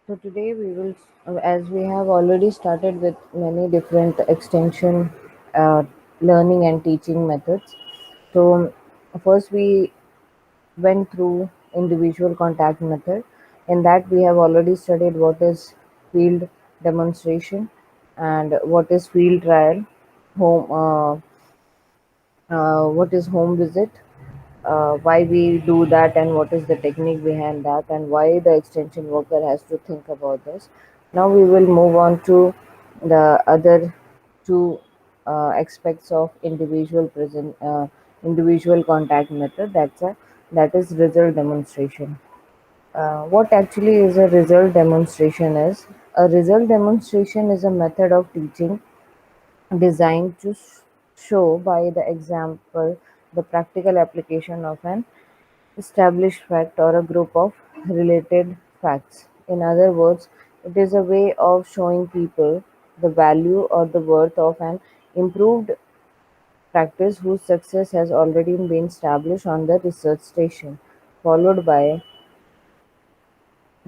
So today we will, as we have already started with many different extension uh, learning and teaching methods. So first we went through individual contact method. In that we have already studied what is field demonstration and what is field trial, home what is home visit, why we do that, and what is the technique behind that, and why the extension worker has to think about this. Now we will move on to the other two aspects of individual contact method. That is result demonstration. What actually is a result demonstration is a result demonstration is a method of teaching designed to show by the example the practical application of an established fact or a group of related facts. In other words, it is a way of showing people the value or the worth of an improved practice whose success has already been established on the research station, followed by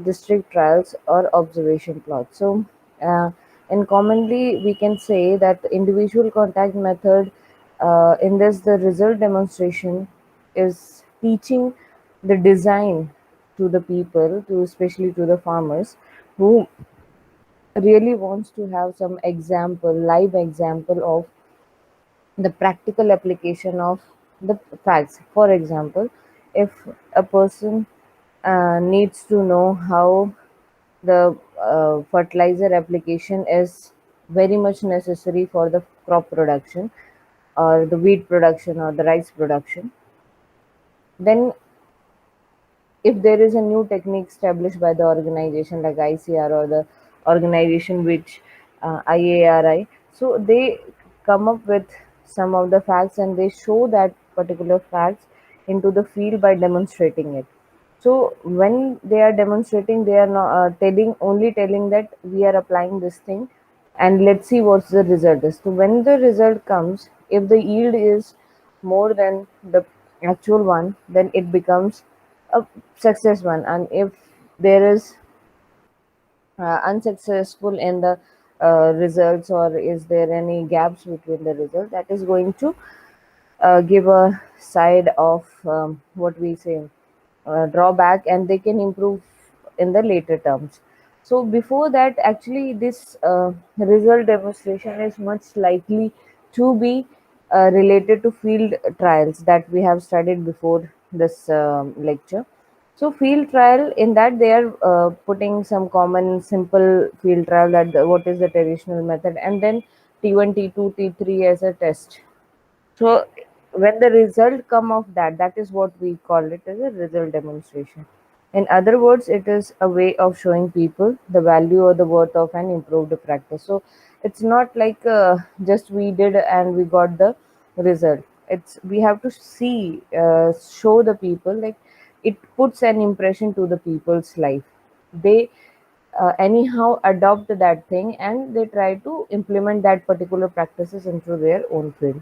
district trials or observation plots. So, and commonly we can say that the individual contact method, in this the result demonstration is teaching the design to the people, to especially to the farmers who really wants to have some example, live example of the practical application of the facts. For example, if a person needs to know how the fertilizer application is very much necessary for the crop production or the wheat production or the rice production, then if there is a new technique established by the organization like ICR or the organization which IARI, so they come up with some of the facts and they show that particular facts into the field by demonstrating it. So when they are demonstrating, they are not telling that we are applying this thing, and let's see what's the result is. So when the result comes, if the yield is more than the actual one, then it becomes a success one, and if there is unsuccessful in the results, or is there any gaps between the result, that is going to give a side of what we say drawback, and they can improve in the later terms. So before that, actually this result demonstration is much likely to be related to field trials that we have studied before this lecture. So field trial, in that they are putting some common simple field trial, that what is the traditional method, and then T1, T2, T3 as a test. So when the result come of that, that is what we call it as a result demonstration. In other words, it is a way of showing people the value or the worth of an improved practice. So it's not like just we did and we got the result. It's we have to see, show the people, like it puts an impression to the people's life. They anyhow adopt that thing and they try to implement that particular practices into their own field.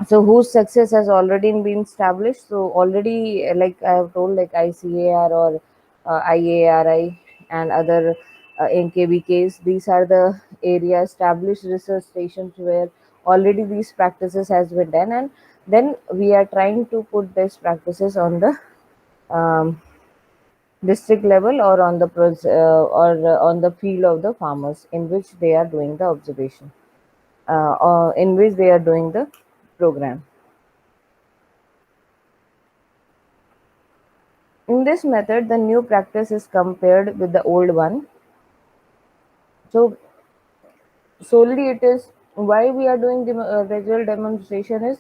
So whose success has already been established. So already, like I have told, like ICAR or IARI and other NKBKs, these are the area established research stations where already these practices has been done, and then we are trying to put these practices on the um, district level, or on the on the field of the farmers in which they are doing the observation, or in which they are doing the program. In this method, the new practice is compared with the old one. So solely it is why we are doing the visual demonstration is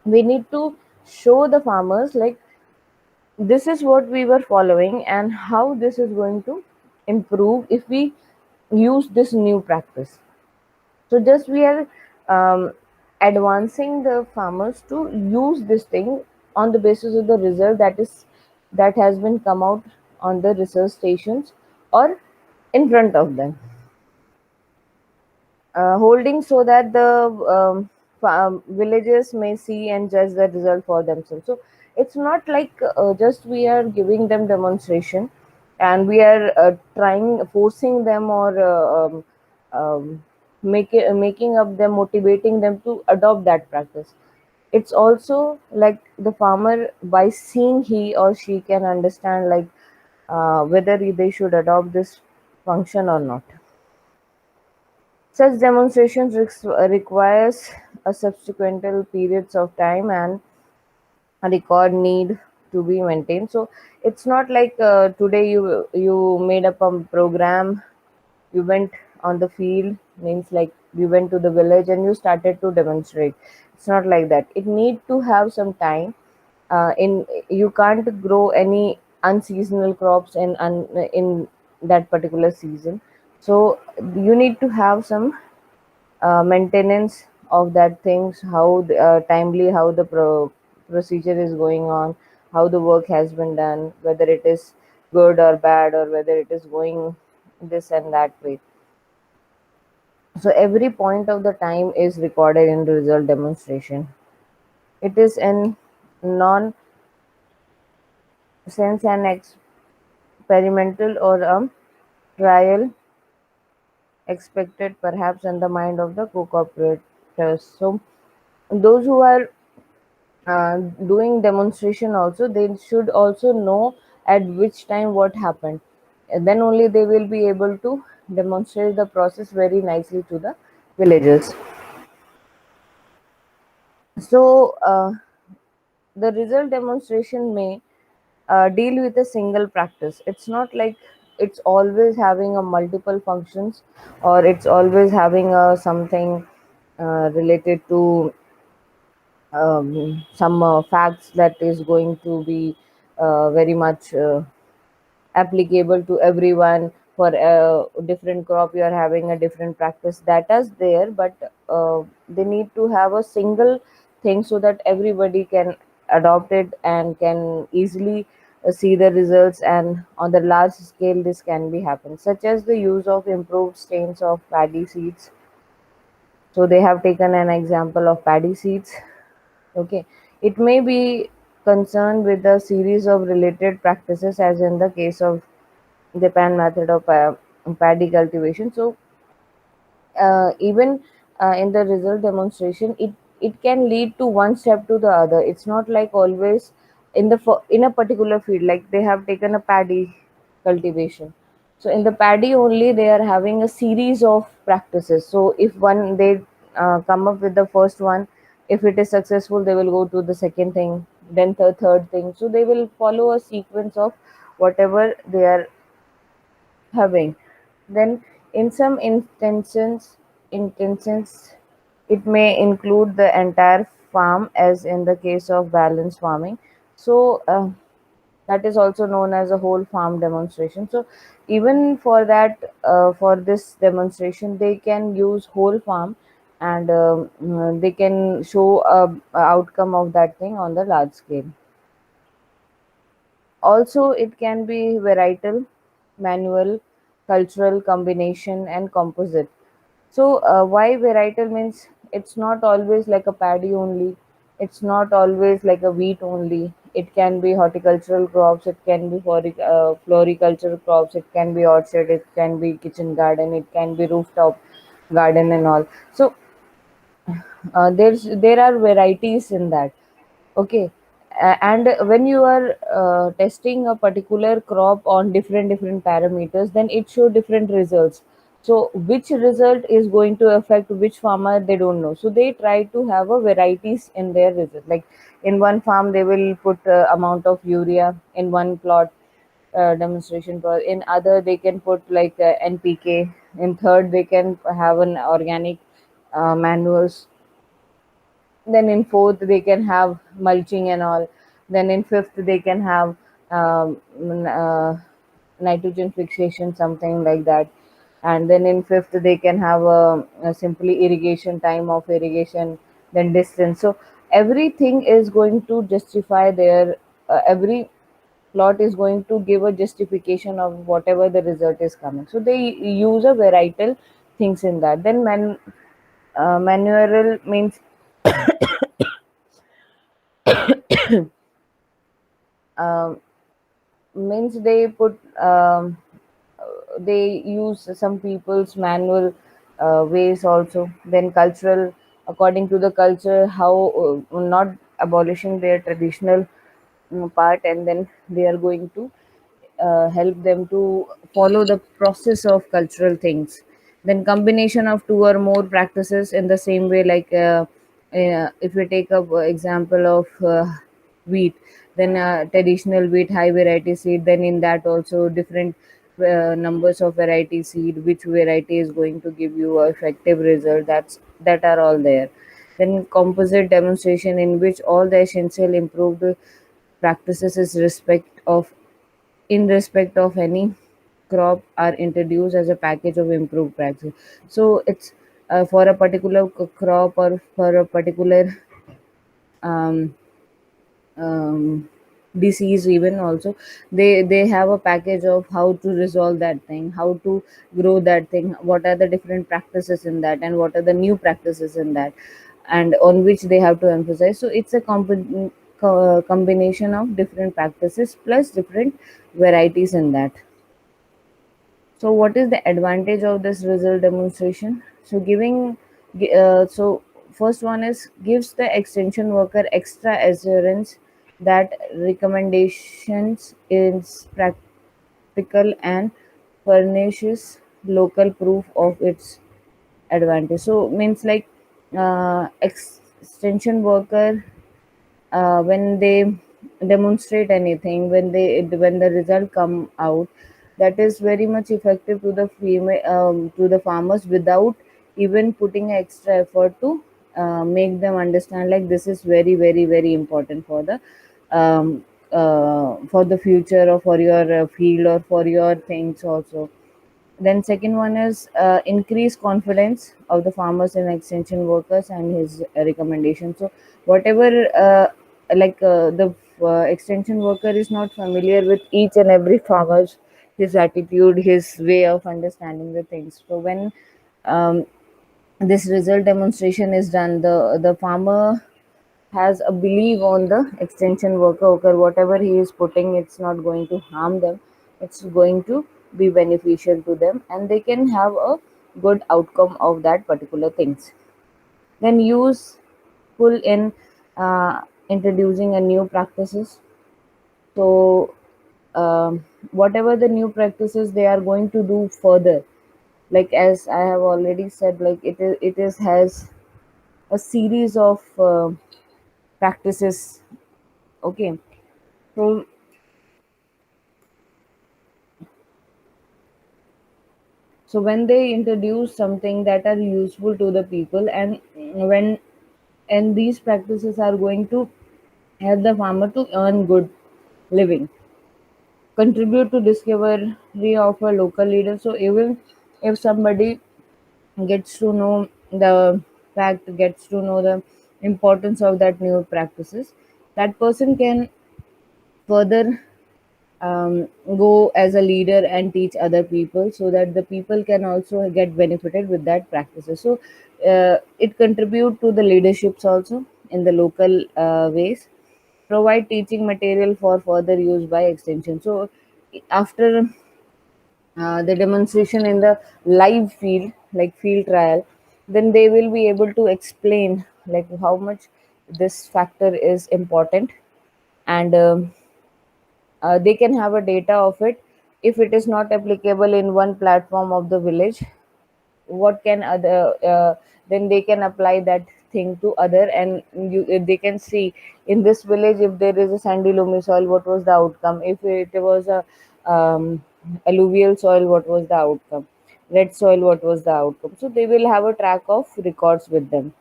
we need to show the farmers, like this is what we were following and how this is going to improve if we use this new practice. So just we are um, advancing the farmers to use this thing on the basis of the result that has been come out on the research stations or in front of them, holding so that the villagers may see and judge the result for themselves. So it's not like just we are giving them demonstration. and we are trying forcing them or making up them, motivating them to adopt that practice. It's also like the farmer, by seeing, he or she can understand like whether they should adopt this function or not. Such demonstrations requires a subsequent periods of time, and a record need to be maintained. So it's not like today you made up a program, you went on the field, means like you went to the village and you started to demonstrate. It's not like that. It need to have some time. In You can't grow any unseasonal crops in that particular season. So you need to have some maintenance of that things, how timely, how the procedure is going on, how the work has been done, whether it is good or bad, or whether it is going this and that way. So every point of the time is recorded in the result demonstration. It is an non sense an experimental or a trial expected perhaps in the mind of the co-operators. So those who are doing demonstration also, they should also know at which time what happened. And then only they will be able to demonstrate the process very nicely to the villagers. So the result demonstration may deal with a single practice. It's not like it's always having a multiple functions, or it's always having a something related to some facts that is going to be very much applicable to everyone. For a different crop you are having a different practice, that is there, but they need to have a single thing so that everybody can adopt it and can easily see the results, and on the large scale this can be happen, such as the use of improved strains of paddy seeds. So they have taken an example of paddy seeds. Okay, it may be concerned with a series of related practices, as in the case of the pan method of paddy cultivation. So even in the result demonstration, it can lead to one step to the other. It's not like always in a particular field, like they have taken a paddy cultivation. So in the paddy only they are having a series of practices. So if one they come up with the first one, if it is successful they will go to the second thing, then the third thing. So they will follow a sequence of whatever they are having. Then, in some instances, it may include the entire farm, as in the case of balance farming. So, that is also known as a whole farm demonstration. So, even for that, for this demonstration, they can use whole farm, and they can show a outcome of that thing on the large scale. Also, it can be varietal, manual, cultural, combination, and composite. So, why varietal means it's not always like a paddy only, it's not always like a wheat only. It can be horticultural crops, it can be floricultural crops, it can be orchard, it can be kitchen garden, it can be rooftop garden, and all. So, there are varieties in that. Okay. And when you are testing a particular crop on different parameters, then it show different results. So which result is going to affect which farmer, they don't know. So they try to have a varieties in their result. Like in one farm they will put amount of urea in one plot, demonstration plot. In other they can put like NPK. In third they can have an organic manuals. Then in fourth they can have mulching and all. Then in fifth they can have nitrogen fixation, something like that. And then in fifth they can have a simply irrigation, time of irrigation, then distance. So everything is going to justify their every plot is going to give a justification of whatever the result is coming. So they use a varietal things in that. Then manual means um, means they use some people's manual ways also. Then cultural, according to the culture, how not abolishing their traditional part, and then they are going to help them to follow the process of cultural things. Then combination of two or more practices in the same way, like if we take up example of wheat, then traditional wheat high variety seed, then in that also different numbers of variety seed, which variety is going to give you a effective result, that are all there. Then composite demonstration, in which all the essential improved practices is respect of in respect of any crop are introduced as a package of improved practice. So it's for a particular crop, or for a particular um, um, disease even also, they have a package of how to resolve that thing, how to grow that thing, what are the different practices in that, and what are the new practices in that, and on which they have to emphasize. So it's a combination of different practices plus different varieties in that. So, what is the advantage of this result demonstration? So, first one is gives the extension worker extra assurance that recommendations is practical and furnishes local proof of its advantage. So, means like extension worker, when they demonstrate anything, when the result come out, that is very much effective to the to the farmers, without even putting extra effort to make them understand, like this is very very very important for the future, or for your field, or for your things also. Then second one is increase confidence of the farmers and extension workers and his recommendation. So whatever the extension worker is not familiar with each and every farmer's, his attitude, his way of understanding the things. So when um, this result demonstration is done, the farmer has a belief on the extension worker. Okay, whatever he is putting, it's not going to harm them, it's going to be beneficial to them, and they can have a good outcome of that particular things. Then useful in introducing a new practices. So whatever the new practices they are going to do further, like as I have already said, like it is has a series of practices. Okay, so when they introduce something that are useful to the people, when and these practices are going to help the farmer to earn good living, contribute to discovery of a local leader. So even if somebody gets to know gets to know the importance of that new practices, that person can further go as a leader and teach other people, so that the people can also get benefited with that practices. So it contribute to the leaderships also in the local ways, provide teaching material for further use by extension. So after the demonstration in the live field, like field trial, then they will be able to explain like how much this factor is important, and they can have a data of it. If it is not applicable in one platform of the village, what can other then they can apply that thing to other, and they can see in this village, if there is a sandy loamy soil, what was the outcome. If it was a alluvial soil, what was the outcome. Red soil, what was the outcome. So they will have a track of records with them.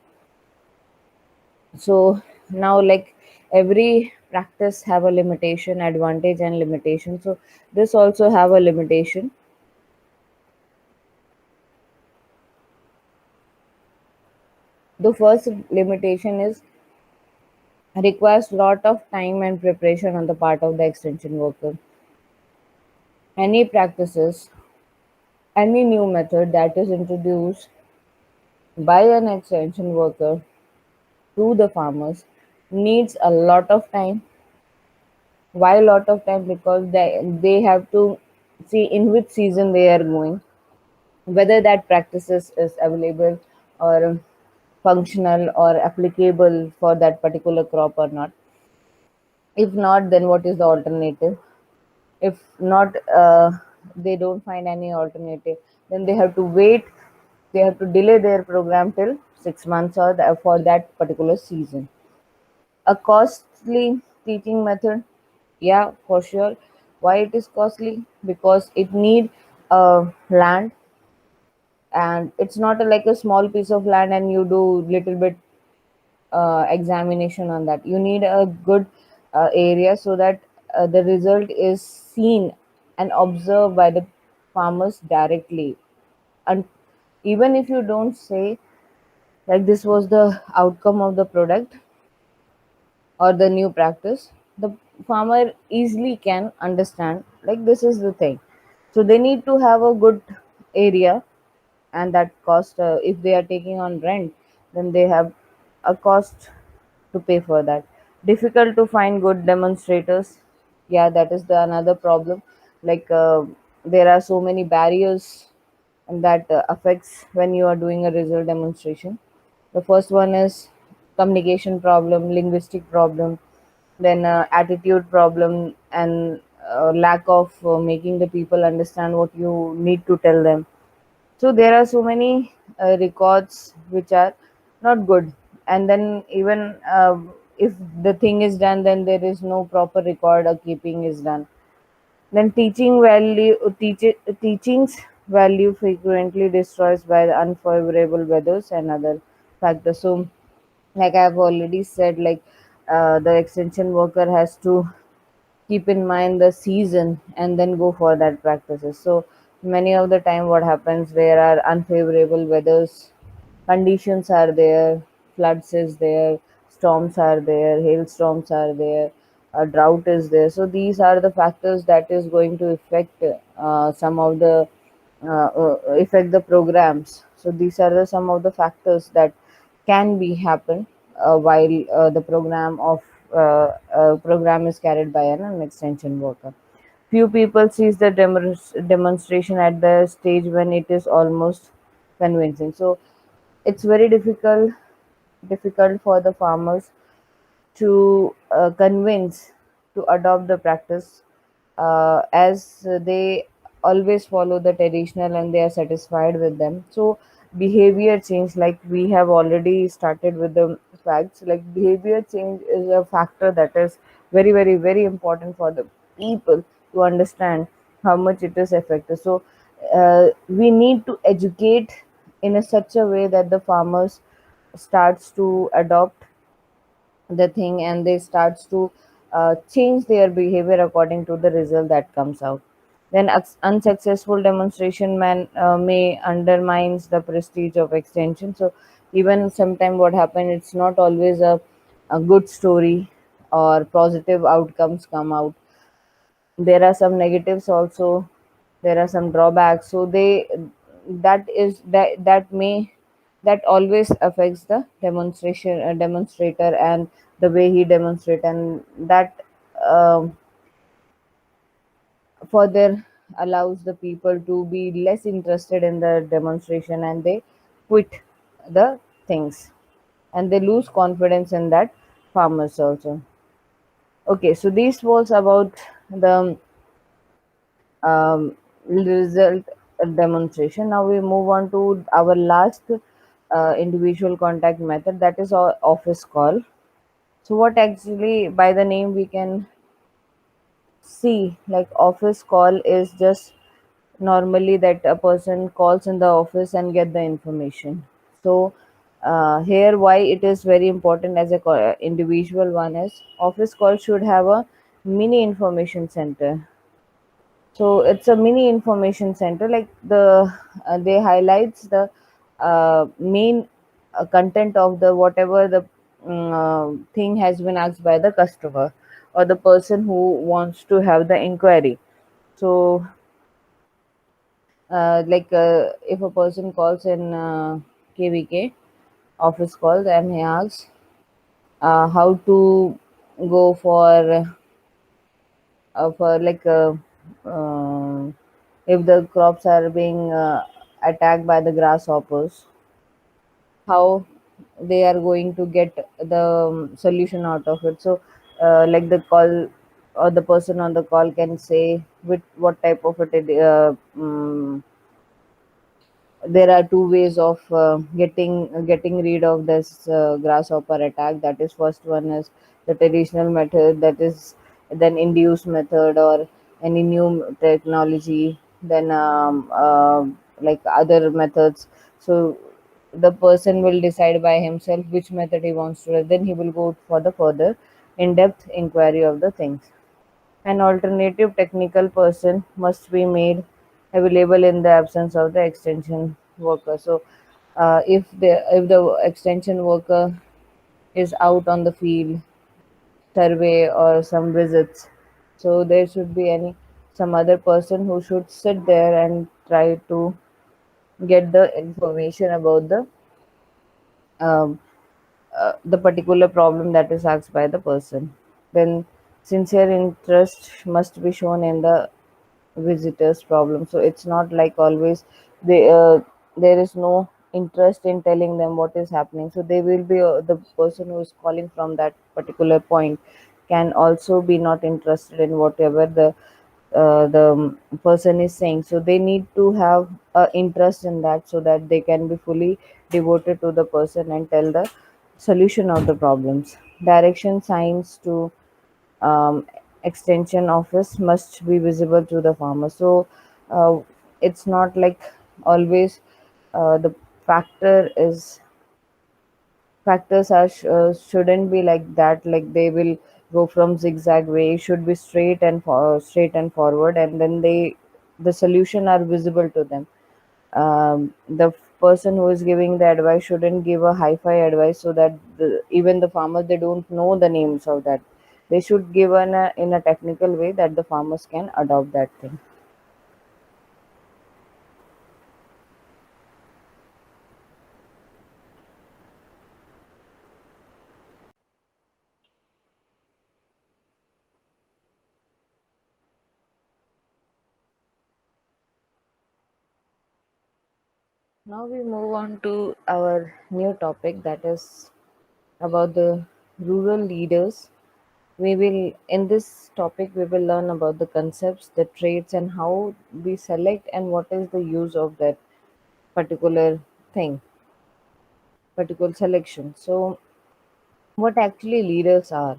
So now, like, every practice have a limitation, advantage and limitation. So this also have a limitation. The first limitation is requires lot of time and preparation on the part of the extension worker. Any practices, any new method that is introduced by an extension worker to the farmers needs a lot of time, Why a lot of time? Because they have to see in which season they are going, whether that practices is available or functional or applicable for that particular crop or not. If not, then what is the alternative? If not, they don't find any alternative, then they have to wait, they have to delay their program till 6 months or for that particular season. A costly teaching method, yeah, for sure. Why it is costly? Because it need land, and it's not like a small piece of land and you do little bit examination on that. You need a good area so that the result is seen and observed by the farmers directly. And even if you don't say like this was the outcome of the product or the new practice, the farmer easily can understand like this is the thing. So they need to have a good area, and that cost, if they are taking on rent, then they have a cost to pay for that. Difficult to find good demonstrators, yeah, that is the another problem. Like there are so many barriers, and that affects when you are doing a result demonstration. The first one is communication problem, linguistic problem, then attitude problem, and lack of making the people understand what you need to tell them. So there are so many records which are not good, and then even if the thing is done, then there is no proper record or keeping is done. Then teaching's value frequently destroys by the unfavorable weathers and other factors. So like I've already said, like the extension worker has to keep in mind the season and then go for that practices. So many of the time what happens, there are unfavorable weathers conditions are there, floods is there, storms are there, hailstorms are there, a drought is there. So these are the factors that is going to affect some of the affect the programs. So these are the some of the factors that can be happen while the program is carried by an extension worker. Few people sees the demonstration at the stage when it is almost convincing. So it's very difficult for the farmers to convince to adopt the practice, as they always follow the traditional and they are satisfied with them. So behavior change, like we have already started with the facts, like behavior change is a factor that is very important for the people to understand how much it is effective. So we need to educate in a such a way that the farmers starts to adopt the thing, and they starts to change their behavior according to the result that comes out. Then unsuccessful demonstration may undermines the prestige of extension. So even sometime what happen, it's not always a good story or positive outcomes come out. There are some negatives also, there are some drawbacks. So they, that may, that always affects the demonstrator and the way he demonstrate, and that um, further allows the people to be less interested in the demonstration, and they quit the things, and they lose confidence in that farmers also. Okay, so this was about the result demonstration. Now we move on to our last individual contact method, that is our office call. So what actually by the name we can see, like office call is just normally that a person calls in the office and get the information. So here why it is very important as a individual one is office call should have a mini information center. So it's a mini information center, like they highlights the main content of the whatever the thing has been asked by the customer or the person who wants to have the inquiry. So like if a person calls in KVK office calls and he asks how to go for for like uh, if the crops are being attacked by the grasshoppers, how they are going to get the solution out of it. So like the call or the person on the call can say with what type of there are two ways of getting rid of this grasshopper attack. That is, first one is the traditional method, that is then induced method or any new technology, then like other methods. So the person will decide by himself which method he wants to, then he will go for the further in-depth inquiry of the things. An alternative technical person must be made available in the absence of the extension worker. So, if the extension worker is out on the field, survey or some visits, so there should be any some other person who should sit there and try to get the information about um, the particular problem that is asked by the person. Then sincere interest must be shown in the visitors problem. So it's not like always there is no interest in telling them what is happening. So they will be the person who is calling from that particular point can also be not interested in whatever the person is saying. So they need to have interest in that so that they can be fully devoted to the person and tell the solution of the problems. Direction signs to um, extension office must be visible to the farmer. So uh, it's not like always the factor is factors are shouldn't be like that, like they will go from zigzag way. It should be straight and forward, and then the solution are visible to them. The person who is giving the advice shouldn't give a hi-fi advice so that even the farmers, they don't know the names of that. They should give in a technical way that the farmers can adopt that thing. Now we move on to our new topic, that is about the rural leaders. We will in this topic we will learn about the concepts, the traits, and how we select and what is the use of that particular thing, particular selection. So what actually leaders are.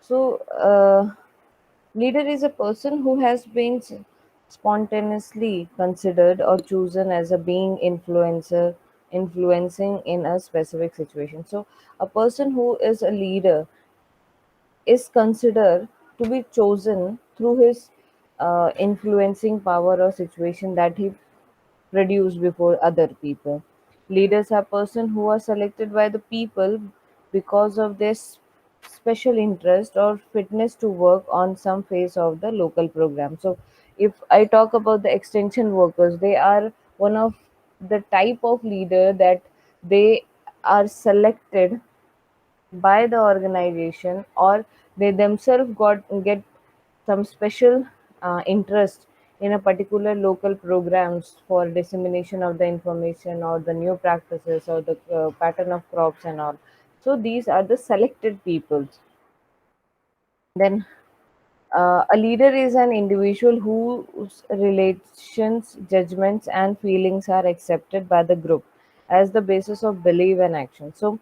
So leader is a person who has been spontaneously considered or chosen as a being influencer influencing in a specific situation. So a person who is a leader is considered to be chosen through his influencing power or situation that he produced before other people. Leaders are persons who are selected by the people because of their special interest or fitness to work on some phase of the local program. So, if I talk about the extension workers, they are one of the type of leader that they are selected by the organization, or they themselves got get some special interest in a particular local programs for dissemination of the information or the new practices or the pattern of crops and all. So these are the selected peoples. Then a leader is an individual whose relations, judgments, and feelings are accepted by the group as the basis of belief and action. So,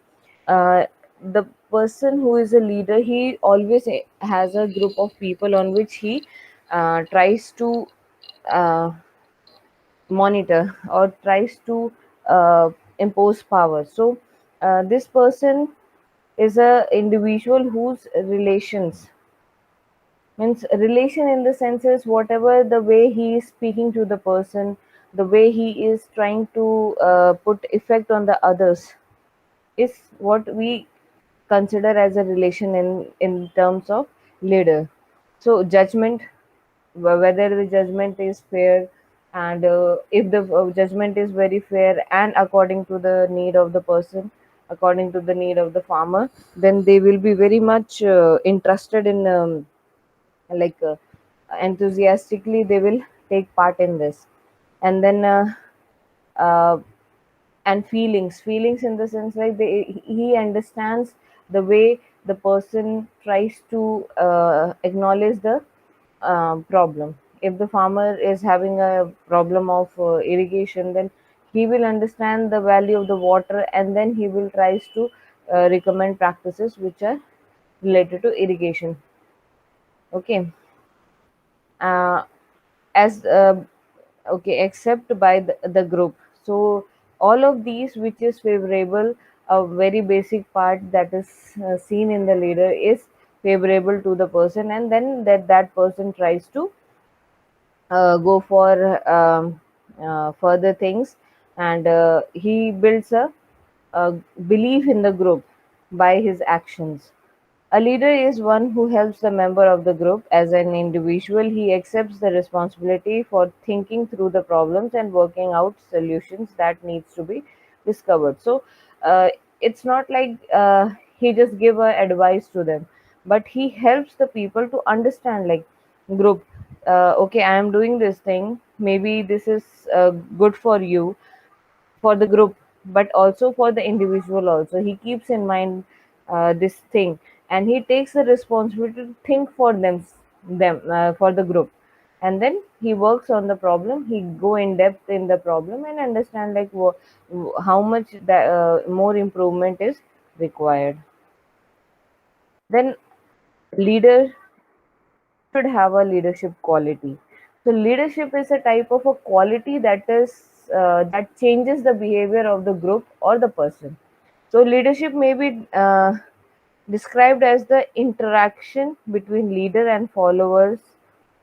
the person who is a leader, he always has a group of people on which he tries to uh, monitor or tries to impose power. So, this person is a individual whose relations, means relation in the sense is whatever the way he is speaking to the person, the way he is trying to put effect on the others is what we consider as a relation in terms of leader. So judgment, whether the judgment is fair, and if the judgment is very fair and according to the need of the person, according to the need of the farmer, then they will be very much interested in like enthusiastically they will take part in this. And then uh, and feelings in the sense like he understands the way the person tries to acknowledge the problem. If the farmer is having a problem of irrigation, then he will understand the value of the water, and then he will tries to recommend practices which are related to irrigation. Okay. uh, as okay, except by the group. So all of these which is favorable, a very basic part that is seen in the leader is favorable to the person, and then that person tries to go for further things, and he builds a belief in the group by his actions. A leader is one who helps the member of the group. As an individual, he accepts the responsibility for thinking through the problems and working out solutions that needs to be discovered. So it's not like he just give a advice to them, but he helps the people to understand, like, group. Okay, I am doing this thing. Maybe this is good for you, for the group, but also for the individual also. He keeps in mind this thing, and he takes the responsibility to think for them for the group. And then he works on the problem. He go in depth in the problem and understand, like, how much more improvement is required. Then leader should have a leadership quality. So leadership is a type of a quality that changes the behavior of the group or the person. So leadership may be described as the interaction between leader and followers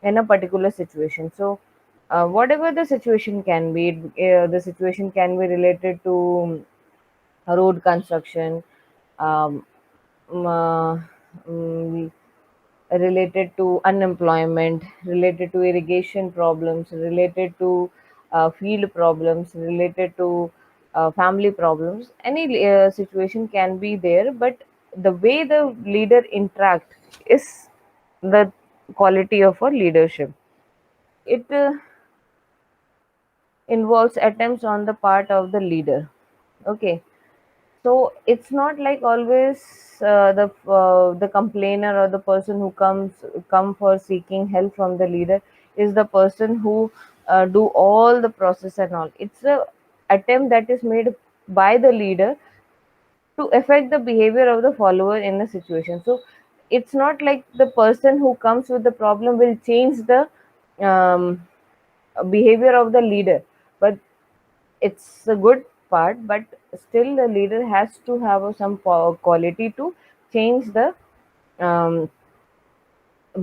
in a particular situation. So whatever the situation can be, the situation can be related to road construction, um, um, uh, um, related to unemployment, related to irrigation problems, related to field problems, related to family problems. Any situation can be there, but the way the leader interact is the quality of a leadership. It involves attempts on the part of the leader. Okay, so it's not like always the complainer or the person who come for seeking help from the leader is the person who do all the process and all. It's a attempt that is made by the leader to affect the behavior of the follower in a situation. So it's not like the person who comes with the problem will change the um, behavior of the leader, but it's a good part. But still the leader has to have some quality to change the um,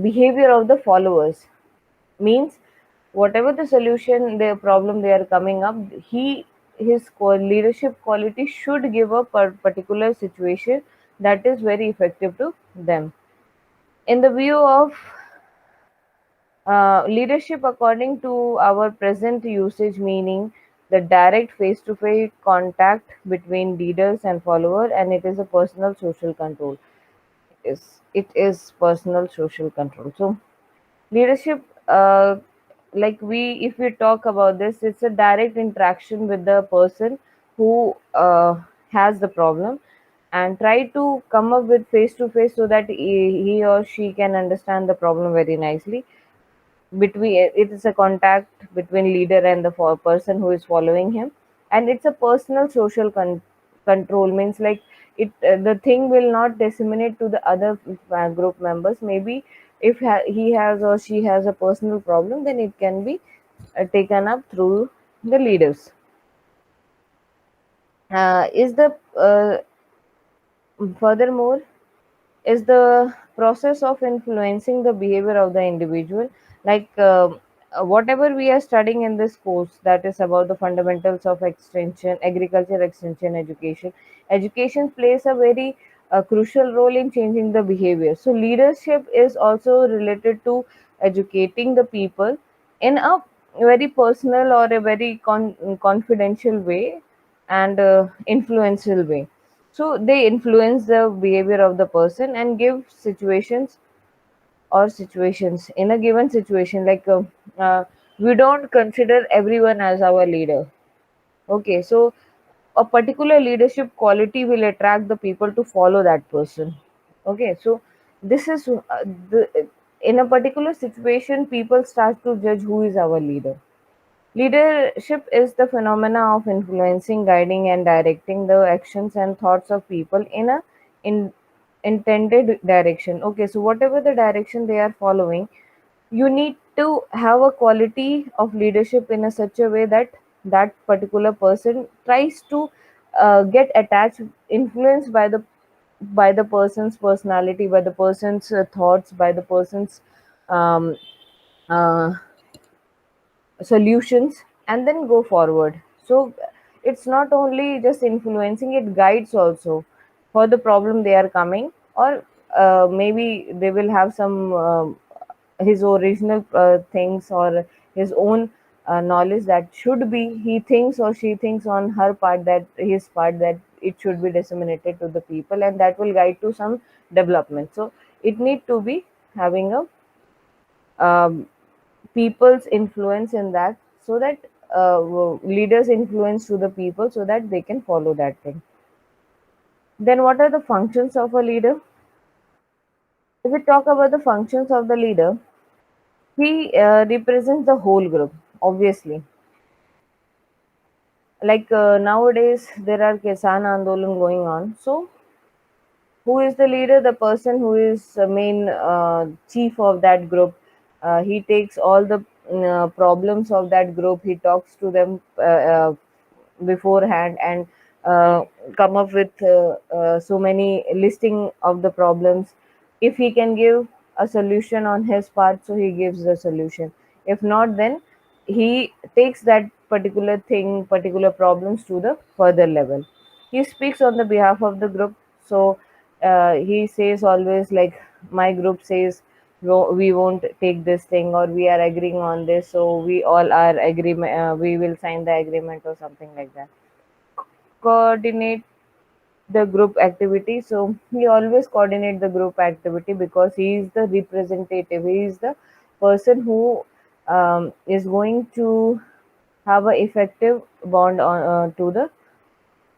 behavior of the followers. Means whatever the solution, the problem they are coming up, leadership quality should give a particular situation that is very effective to them. In the view of leadership, according to our present usage, meaning the direct face-to-face contact between leaders and follower, and it is a personal social control. It is personal social control. So leadership, like, if we talk about this, it's a direct interaction with the person who has the problem, and try to come up with face to face so that he or she can understand the problem very nicely. Between it is a contact between leader and the person who is following him, and it's a personal social control. Means like, the thing will not disseminate to the other group members. Maybe if he has or she has a personal problem, then it can be taken up through the leaders. Is the Furthermore, is the process of influencing the behavior of the individual. Like, whatever we are studying in this course, that is about the fundamentals of extension agriculture extension education. Education plays a very crucial role in changing the behavior. So leadership is also related to educating the people in a very personal or a very confidential way, and influential way. So they influence the behavior of the person and give situations or situations. In a given situation, like we don't consider everyone as our leader. Okay, so a particular leadership quality will attract the people to follow that person. Okay, so this is the in a particular situation, people start to judge who is our leader. Leadership is the phenomena of influencing, guiding, and directing the actions and thoughts of people in a in intended direction. Okay, so whatever the direction they are following, you need to have a quality of leadership in a such a way that that particular person tries to get attached, influenced by the person's personality, by the person's thoughts, by the person's um, uh, solutions, and then go forward. So it's not only just influencing, it guides also for the problem they are coming, or maybe they will have some his original things or his own knowledge that should be, he thinks or she thinks on her part, that his part, that it should be disseminated to the people, and that will guide to some development. So it need to be having a people's influence in that, so that leaders influence to the people so that they can follow that thing. Then what are the functions of a leader? If we talk about the functions of the leader, he represents the whole group, obviously. Like nowadays there are Kisan Andolan going on. So who is the leader? The person who is main chief of that group. He takes all the problems of that group, he talks to them beforehand, and uh, come up with so many listing of the problems. If he can give a solution on his part, so he gives the solution. If not, then he takes that particular thing, particular problems to the further level. He speaks on the behalf of the group. So he says always, like, my group says, no, we won't take this thing, or we are agreeing on this, so we all are agreement, we will sign the agreement or something like that. Coordinate the group activity. So he always coordinate the group activity because he is the representative, he is the person who is going to have a effective bond on to the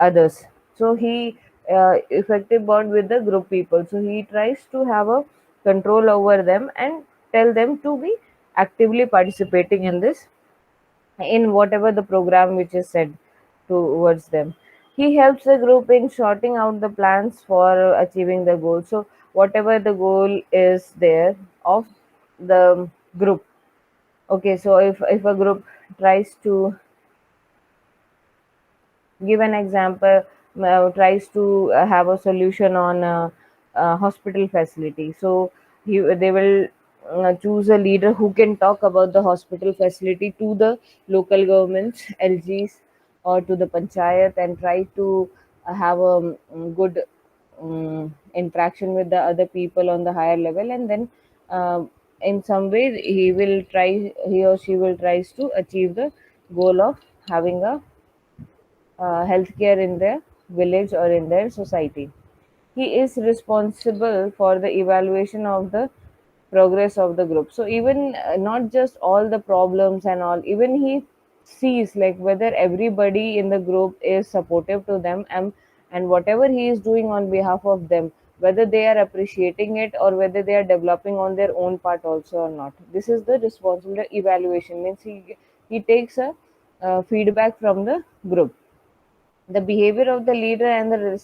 others. So he effective bond with the group people, so he tries to have a control over them and tell them to be actively participating in this, in whatever the program which is set towards them. He helps the group in sorting out the plans for achieving the goal. So whatever the goal is there of the group. Okay, so if a group tries to give an example, tries to have a solution on hospital facility, so they will choose a leader who can talk about the hospital facility to the local governments, LGs, or to the panchayat, and try to have a good interaction with the other people on the higher level, and then in some way he or she will tries to achieve the goal of having a healthcare in their village or in their society. He is responsible for the evaluation of the progress of the group. So even not just all the problems and all, even he sees like whether everybody in the group is supportive to them, and whatever he is doing on behalf of them, whether they are appreciating it or whether they are developing on their own part also or not. This is the responsible evaluation, means he takes a feedback from the group. The behavior of the leader and the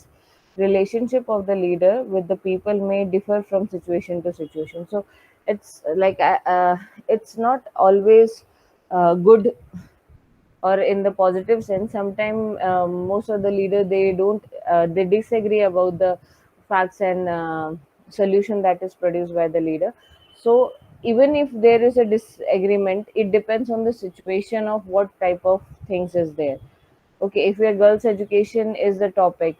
relationship of the leader with the people may differ from situation to situation. So it's like it's not always good or in the positive sense. Sometimes most of the leader, they don't they disagree about the facts and solution that is produced by the leader. So even if there is a disagreement, it depends on the situation of what type of things is there. Okay, if your girls education is the topic,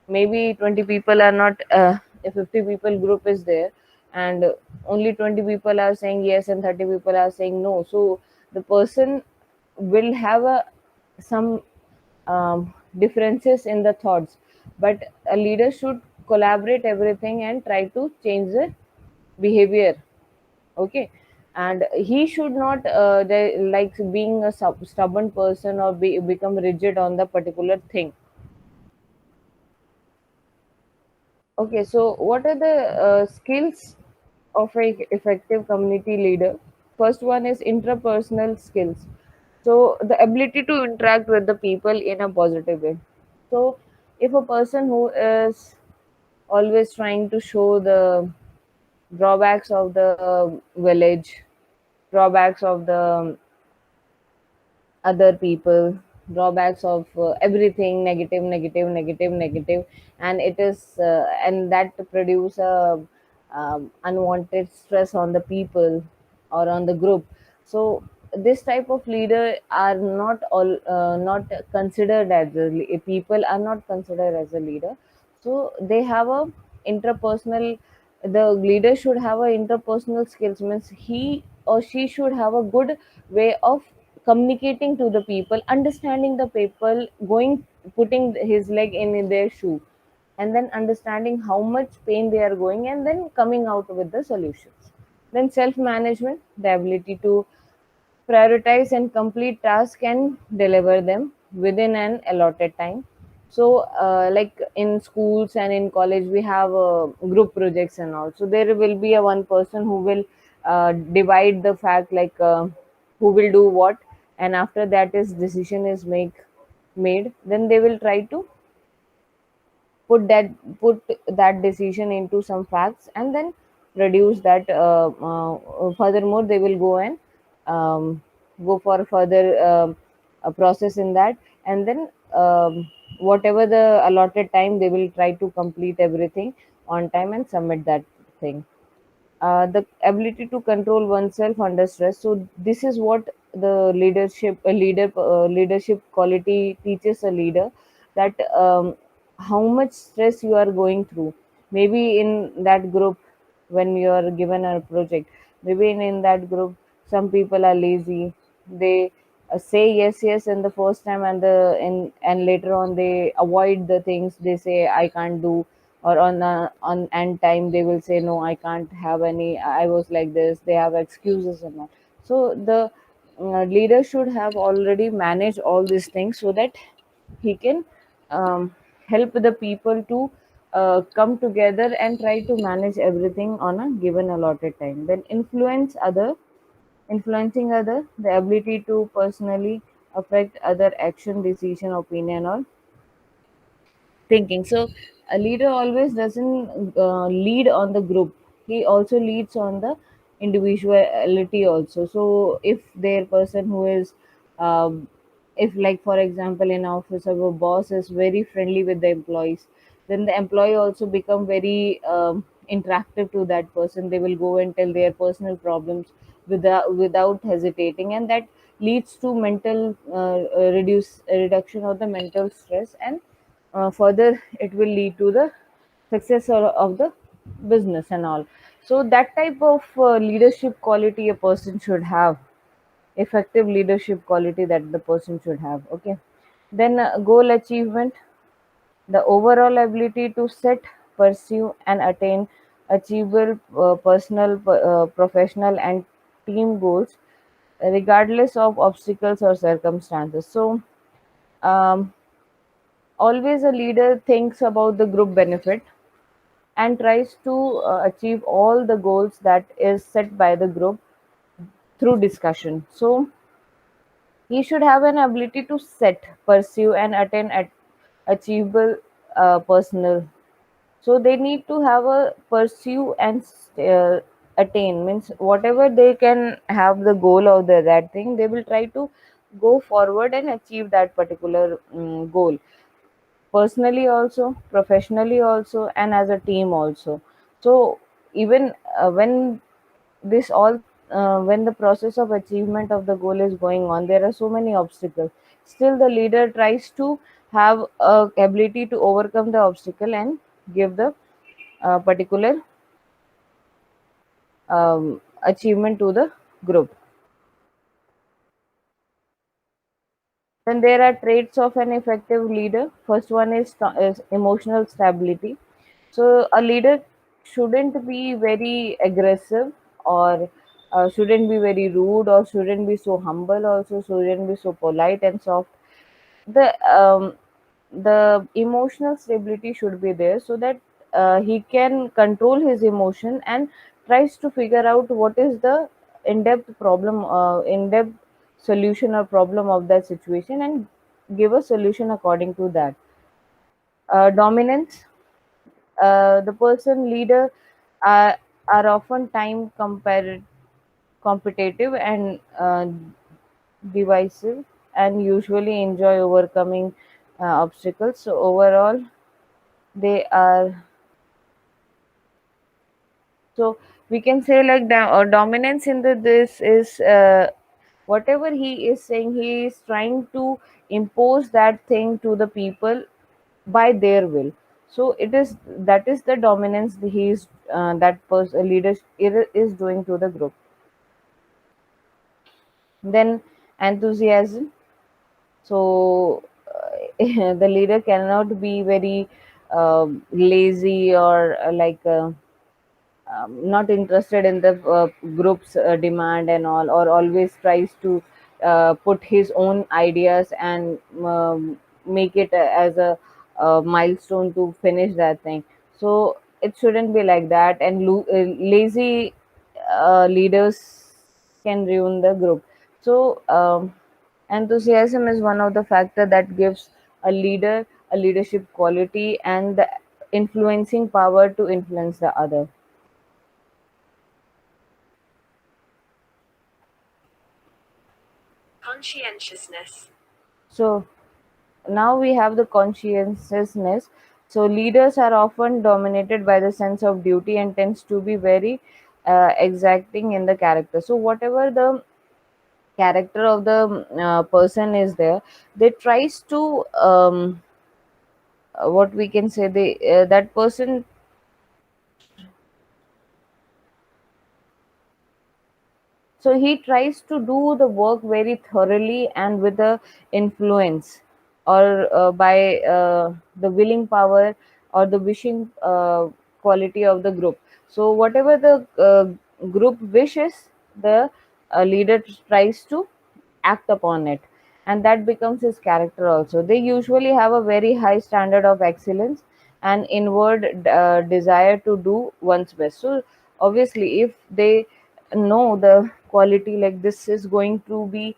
maybe 20 people are not a 50 people group is there, and only 20 people are saying yes and 30 people are saying no. So the person will have a some differences in the thoughts, but a leader should collaborate everything and try to change the behavior Okay. And he should not like being a stubborn person or become rigid on the particular thing. Okay, so what are the skills of a effective community leader? First one is interpersonal skills. So the ability to interact with the people in a positive way. So if a person who is always trying to show the drawbacks of the village, drawbacks of the other people, drawbacks of everything, negative, negative, negative, negative, and it is and that produce a unwanted stress on the people or on the group. So this type of leader are not all not considered as people are not considered as a leader. So they have a interpersonal, the leader should have a interpersonal skills, means he or she should have a good way of communicating to the people, understanding the people, going, putting his leg in their shoe, and then understanding how much pain they are going, and then coming out with the solutions. Then self management, the ability to prioritize and complete tasks and deliver them within an allotted time. So like in schools and in college we have group projects and all, so there will be a one person who will divide the fact, like who will do what, and after that is decision is made, then they will try to put that put that decision into some facts, and then reduce that furthermore they will go and go for further process in that, and then whatever the allotted time, they will try to complete everything on time and submit that thing. The ability to control oneself under stress. So this is what the leadership quality teaches a leader, that how much stress you are going through. Maybe in that group, when you are given a project, maybe in that group, some people are lazy. They say yes, yes in the first time, and and later on they avoid the things. They say I can't do, or on end time they will say no, I can't have any, I was like this, they have excuses and all. So the leader should have already managed all these things, so that he can help the people to come together and try to manage everything on a given allotted time. Then influencing other, the ability to personally affect other action, decision, opinion, or thinking. So a leader always doesn't lead on the group, he also leads on the individuality also. So if their person who is um, if, like for example, in office, our boss is very friendly with the employees, then the employee also become very interactive to that person. They will go and tell their personal problems without hesitating, and that leads to mental reduction of the mental stress, and further it will lead to the success of the business and all. So that type of leadership quality a person should have, effective leadership quality that the person should have. Okay. Then goal achievement, the overall ability to set, pursue, and attain achievable personal, professional, and team goals, regardless of obstacles or circumstances. So um, always a leader thinks about the group benefit and tries to achieve all the goals that is set by the group through discussion. So he should have an ability to set, pursue, and attain at achievable personal. So they need to have a pursue and attain, means whatever they can have the goal of that thing, they will try to go forward and achieve that particular goal, personally also, professionally also, and as a team also. So even when this all when the process of achievement of the goal is going on, there are so many obstacles, still the leader tries to have a ability to overcome the obstacle and give the particular achievement to the group. Then there are traits of an effective leader. First one is emotional stability. So a leader shouldn't be very aggressive or shouldn't be very rude, or shouldn't be so humble, also shouldn't be so polite and soft. The um, the emotional stability should be there, so that he can control his emotion and tries to figure out what is the in-depth solution or problem of that situation, and give a solution according to that. Dominance, the person leader are, are often competitive and divisive, and usually enjoy overcoming obstacles. So overall, they are, so we can say like dominance in the this is, whatever he is saying, he is trying to impose that thing to the people by their will. So it is, that is the dominance he is, that person leader is doing to the group. Then enthusiasm. So the leader cannot be very lazy, or not interested in the group's demand and all, or always tries to put his own ideas and make it as a milestone to finish that thing. So it shouldn't be like that, and lazy leaders can ruin the group. So enthusiasm is one of the factor that gives a leader a leadership quality and the influencing power to influence the other. Conscientiousness. So now we have the conscientiousness. So leaders are often dominated by the sense of duty and tends to be very exacting in the character. So whatever the character of the person is there, they tries to what we can say, they that person, so he tries to do the work very thoroughly and with the influence, or by the willing power or the wishing quality of the group. So whatever the group wishes, the leader tries to act upon it, and that becomes his character also. They usually have a very high standard of excellence and inward desire to do one's best. So obviously, if they know the quality, like this is going to be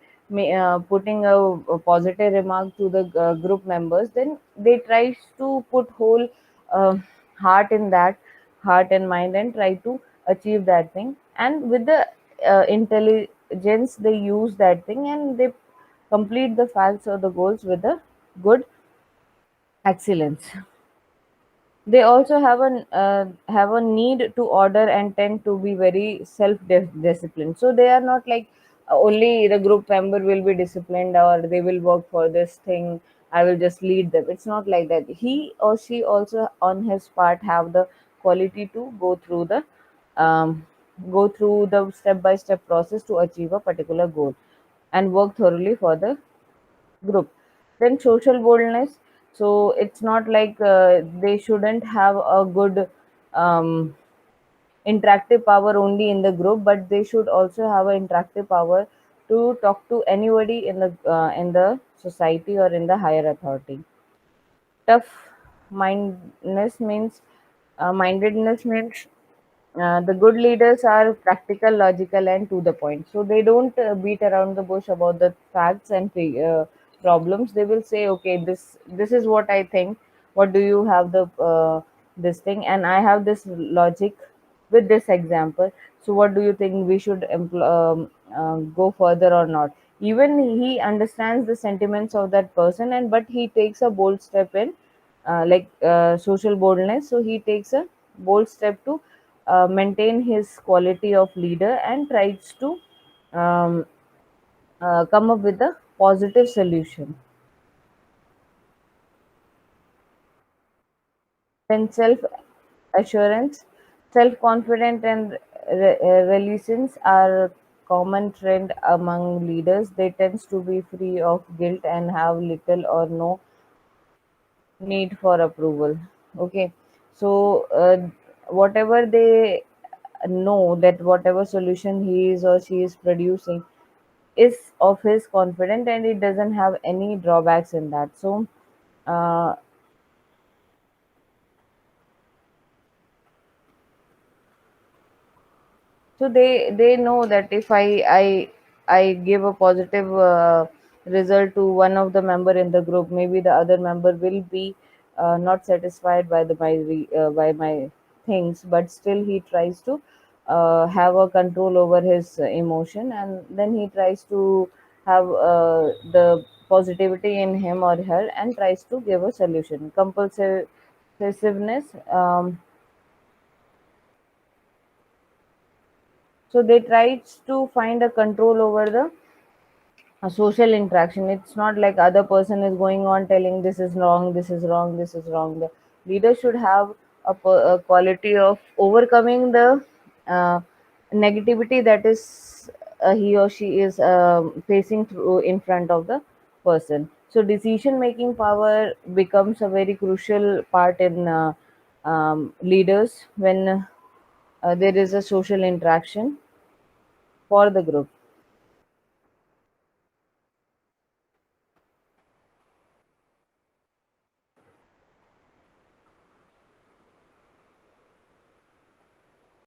putting a positive remark to the group members, then they try to put whole uh, heart in that, heart and mind, and try to achieve that thing. And with the intelligence, they use that thing, and they complete the facts or the goals with a good excellence. They also have a need to order and tend to be very self disciplined. So they are not like only the group member will be disciplined, or they will work for this thing, I will just lead them. It's not like that. He or she also on his part have the quality to um, go through the step by step process to achieve a particular goal, and work thoroughly for the group. Then social boldness. So it's not like they shouldn't have a good um, interactive power only in the group, but they should also have an interactive power to talk to anybody in the society or in the higher authority. Tough mindedness means the good leaders are practical, logical, and to the point. So they don't beat around the bush about the facts and problems. They will say, okay, this is what I think. What do you have the this thing? And I have this logic with this example. So what do you think, we should go further or not? Even he understands the sentiments of that person, and but he takes a bold step in social boldness. So he takes a bold step to maintain his quality of leader and tries to um, come up with a positive solution. Then self assurance, self confidence, and resilience are common trend among leaders. They tends to be free of guilt and have little or no need for approval. Okay, so whatever they know that whatever solution he is or she is producing is of his confident, and it doesn't have any drawbacks in that. So uh, so they know that if I give a positive result to one of the member in the group, maybe the other member will be not satisfied by by my things, but still he tries to have a control over his emotion, and then he tries to have the positivity in him or her and tries to give a solution. Compulsiveness, so they try to find a control over the a social interaction. It's not like other person is going on telling this is wrong, this is wrong, this is wrong. The leader should have a quality of overcoming the uh, negativity that is he or she is facing through in front of the person. So decision making power becomes a very crucial part in leaders when there is a social interaction for the group.